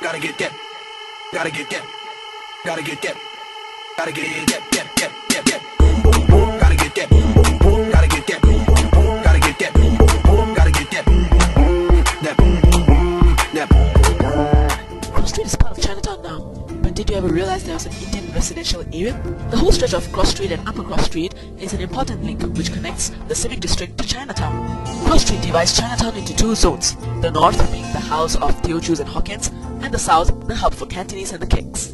Gotta get that. Gotta get that. Gotta get that. Gotta get that. Boom, boom, boom. Gotta get that. Boom, boom, boom. Gotta get that. Boom, boom, boom. Gotta get that. Boom, boom, boom. Gotta get that. Boom, boom, boom. That boom, boom, boom. That boom, boom, boom. Cross Street is part of Chinatown now. But did you ever realize there was an Indian residential area? The whole stretch of Cross Street and Upper Cross Street is an important link which connects the civic district to Chinatown. Cross Street divides Chinatown into two zones, the north being the house of Teochews and Hokkien, and the south the hub for Cantonese and the Kicks.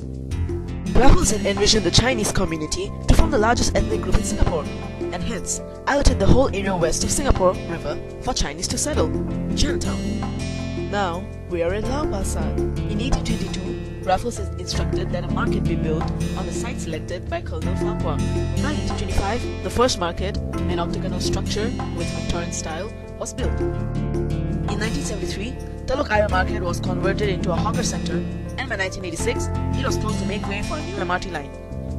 Raffles had envisioned the Chinese community to form the largest ethnic group in Singapore, and hence allotted the whole area west of Singapore River for Chinese to settle, Chinatown. Now we are in Lau Pa Sat. In 1822, Raffles is instructed that a market be built on the site selected by Colonel Farquhar. By 1825, the first market, an octagonal structure with Victorian style, was built. In 1973, Telok Ayer Market was converted into a hawker center, and by 1986, it was closed to make way for a new MRT line.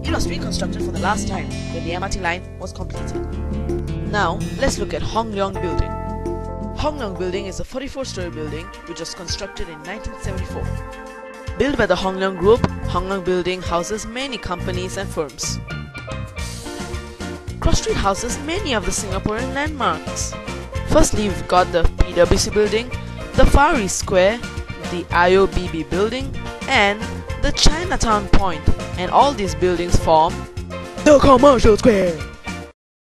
It was reconstructed for the last time when the MRT line was completed. Now, let's look at Hong Leong Building. Hong Leong Building is a 44-story building which was constructed in 1974. Built by the Hong Leong Group, Hong Leong Building houses many companies and firms. Cross Street houses many of the Singaporean landmarks. Firstly, we've got the PwC Building, the Far East Square, the IOBB Building, and the Chinatown Point, and all these buildings form the Commercial Square.